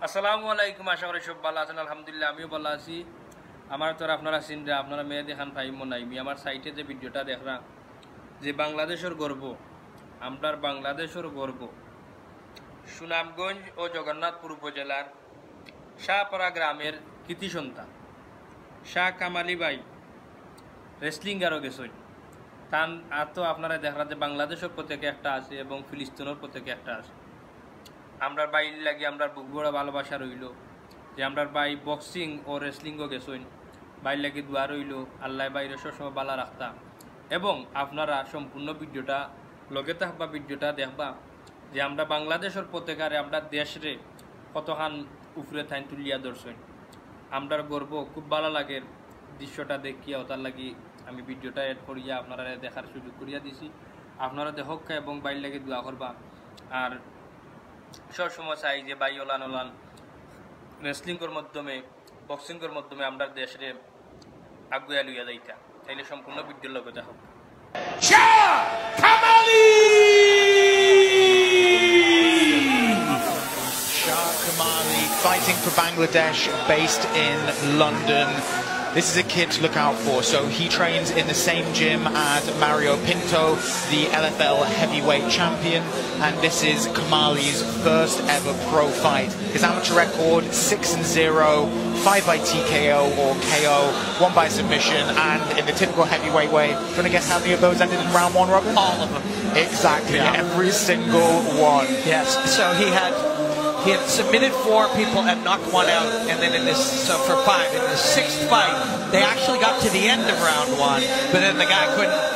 আসসালামু আলাইকুম, আশা করি সব ভালো আছেন। আলহামদুলিল্লাহ আমিও ভালো আছি। আমার তো আপনারা চিনরা আপনারা মেয়ে দেখান টাইমও নাই। আমি আমার সাইটে যে ভিডিওটা দেখলাম যে বাংলাদেশের গর্ব, আমরার বাংলাদেশের গর্ব সুনামগঞ্জ ও জগন্নাথপুর উপজেলার শাহপাড়া গ্রামের কৃতি সন্তান শাহ কামালি ভাই রেসলিংগারও গেছেন। তান আর তো আপনারা দেখলাম যে বাংলাদেশের প্রত্যেকে একটা আছে এবং ফিলিস্তিনের প্রত্যেকে একটা আছে। আমরার বাইর লাগে আমরার বুক বড় ভালোবাসা রইল যে আমরার বাই বক্সিং ও রেসলিংও গেছেন। বাইর লাগে দোয়া রইল আল্লাহ বাইরে সবসময় বালা রাখতা এবং আপনারা সম্পূর্ণ ভিডিওটা লগে থাকবা, ভিডিওটা দেখবা যে আমরা বাংলাদেশের প্রত্যেকারে আমরা দেশরে কতখান উপরে থাইন তুলিয়া ধরছেন। আমরার গর্ব খুব ভালো লাগে দৃশ্যটা দেখিয়া, তার লাগি আমি ভিডিওটা এড করিয়া আপনারা দেখার সুযোগ করিয়া দিছি। আপনারা দেখক এবং বাইর লাগে দোয়া করবা। আর সবসময় চাই যে বাই ওলান ওলান রেসলিংয়ের মাধ্যমে বক্সিংয়ের মাধ্যমে আমরা দেশে আগুয়া লইয়া যাইতা। তাইলে সম্পূর্ণ ভিডিওর লগে দেখো। Shah Kamali! Shah Kamali fighting for Bangladesh, based in London. This is a kid to look out for. So he trains in the same gym as Mario Pinto, the LFL heavyweight champion, and this is Kamali's first ever pro fight. His amateur record 6-0, 5 by TKO or KO, 1 by submission, and in the typical heavyweight way. Do you want to guess how many of those ended in round one, Robin? All of them. Exactly, every single one. Yes. So he had submitted 4 people and knocked 1 out, and then for 5. In the 6th fight, they actually got to the end of round 1, but then the guy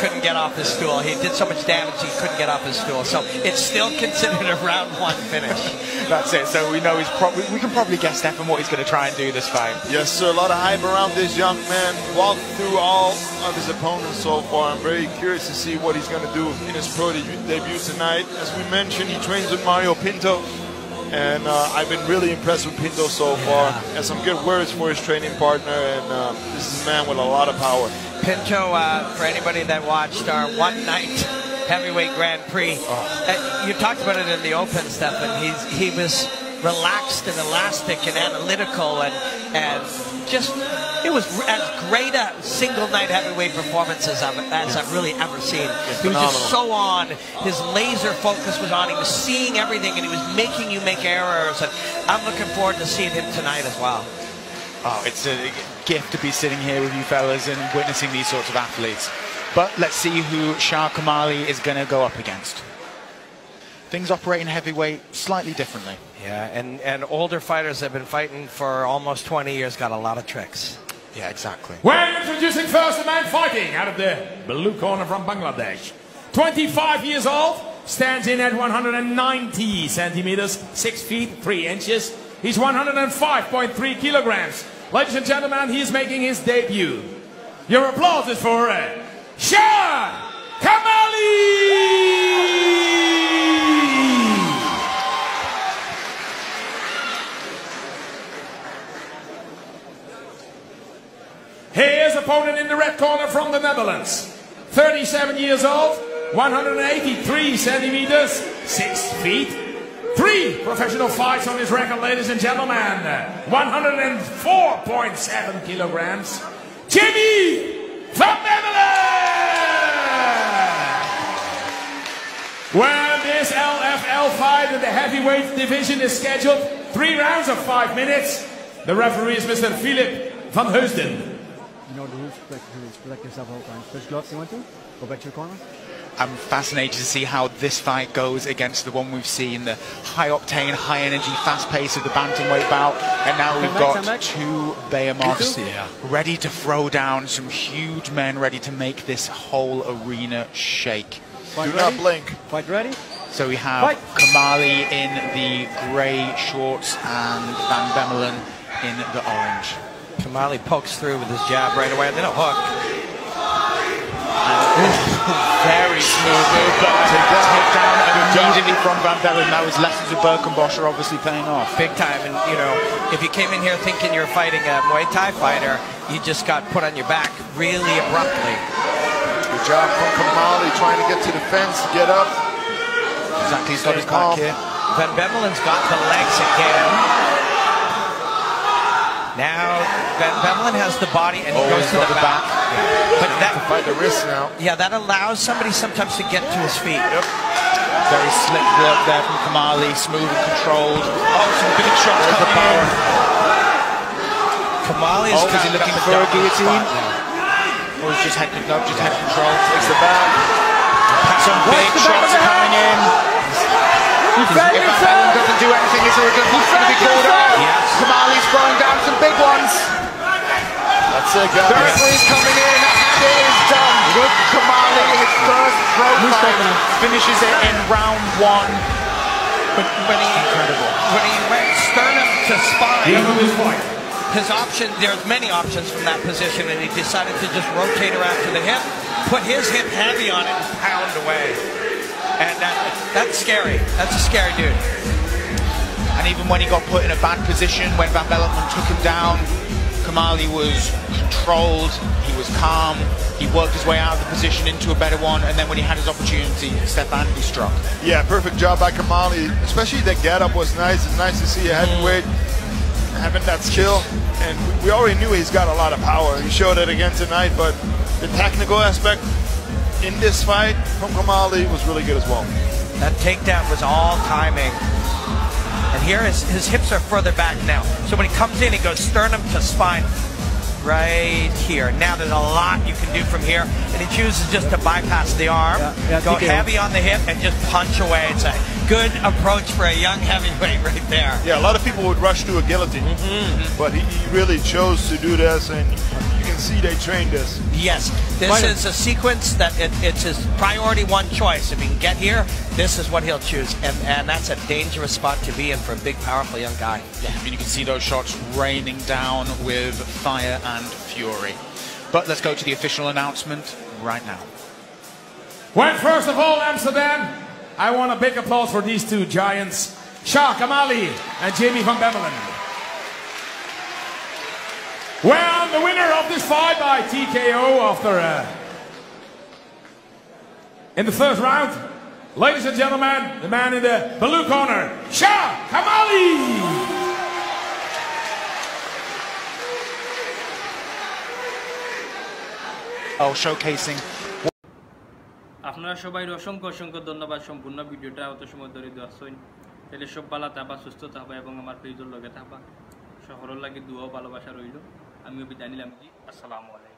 couldn't get off his stool. He did so much damage he couldn't get off his stool. So it's still considered a round 1 finish. That's it. So we know we can probably guess, Stefan, what he's going to try and do this fight. Yes, sir. A lot of hype around this young man. Walked through all of his opponents so far. I'm very curious to see what he's going to do in his pro debut tonight. As we mentioned, he trains with Mario Pinto. And I've been really impressed with Pinto so far. Has some good words for his training partner, and this is a man with a lot of power. Pinto, for anybody that watched our one-night heavyweight Grand Prix, you talked about it in the open, Stefan. He was relaxed and elastic and analytical, and just it was as great a single night heavyweight performance as I've really ever seen. He was just so on. His laser focus was on. He was seeing everything, and he was making you make errors. And I'm looking forward to seeing him tonight as well. Oh, it's a gift to be sitting here with you fellas and witnessing these sorts of athletes. But let's see who Shah Kamali is going to go up against. Things operate in heavyweight slightly differently. Yeah, and older fighters have been fighting for almost 20 years, got a lot of tricks. Yeah, exactly. We're introducing first the man fighting out of the blue corner from Bangladesh. 25 years old, stands in at 190 centimeters, 6 feet 3 inches. He's 105.3 kilograms. Ladies and gentlemen, he's making his debut. Your applause is for Shah Kamali! Here's opponent in the red corner from the Netherlands. 37 years old, 183 centimeters, 6 feet, 3 professional fights on his record, ladies and gentlemen. 104.7 kilograms. Jimmy from Netherlands! Well, this LFL fight in the heavyweight division is scheduled 3 rounds of 5 minutes. The referee is Mr. Philip van Heusden. You know the rules, protect yourself all the time. Switch gloves, you want to? Go back to your corner. I'm fascinated to see how this fight goes against the one we've seen, the high-octane, high-energy, fast pace of the bantamweight bout. And now we've got 2 behemoths ready to throw down, some huge men ready to make this whole arena shake. Do not blink. Fight ready? So we have Kamali in the grey shorts and Van Bemmelen in the orange. Kamali pokes through with his jab right away, and then a hook. Very smooth move, but takedown immediately from Van Bellen. That was lessons of Birkenbosch are obviously paying off. Big time, and you know, if you came in here thinking you were fighting a Muay Thai fighter, you just got put on your back really abruptly. Good job from Kamali trying to get to the fence, get up. Exactly, he's got his back here. Van Bemelen's got the legs again. Now Van Bevelen has the body and he goes he's to got the the back. But To that, fight the wrist now. yeah, that allows somebody sometimes to get to his feet. Very slick work there from Kamali, smooth and controlled. Oh, some big shots There's the coming power. in. Kamali is Is he looking for a guillotine? Or is just head control? Takes the back. Some big shots coming in. If Van Bevelen doesn't do anything, is there a good going to be called out? Yes. Kamali's throwing down some big ones. That's it, guys. The referee's coming in, and it is done. Kamali, his first pro fight, finishes it in round 1. But when he went sternum to spine, his option, there's many options from that position, and he decided to just rotate around to the hip, put his hip heavy on it, and pound away. And that's scary. That's a scary dude. And even when he got put in a bad position, when Van Bevelen took him down, Kamali was controlled, he was calm, he worked his way out of the position into a better one, and then when he had his opportunity, Stefan, he struck. Yeah, perfect job by Kamali. Especially the get-up was nice. It's nice to see a heavyweight having that skill. And we already knew he's got a lot of power. He showed it again tonight, but the technical aspect in this fight from Kamali was really good as well. That takedown was all timing. And here his hips are further back now. So when he comes in, he goes sternum to spine. Right here. Now there's a lot you can do from here. And he chooses just to bypass the arm, go TKO. heavy on the hip, and just punch away. It's a good approach for a young heavyweight right there. Yeah, a lot of people would rush to a guillotine, but he really chose to do this, and you can see they trained this. Yes, this is a sequence that it's his priority 1 choice. If he can get here, this is what he'll choose. And that's a dangerous spot to be in for a big, powerful young guy. Yeah, I mean, you can see those shots raining down with fire and fury. But let's go to the official announcement right now. Well, first of all, Amsterdam, I want a big applause for these two giants, Shah Kamali and Jamie Van Bevelen. Well, the winner of this fight by TKO after in the first round, ladies and gentlemen, the man in the blue corner, Shah Kamali. Oh, showcasing. আপনারা সবাই অসংখ্য অসংখ্য ধন্যবাদ সম্পূর্ণ ভিডিওটা অত সময় ধরে দেখছেন তাহলে সব ভালো থাকবা সুস্থ থাকবা এবং আমার পেজের লগে থাকবা শহরের লাগে দুয়া ভালোবাসা রইল আমিও বিদায় নিলাম জি আসসালামু আলাইকুম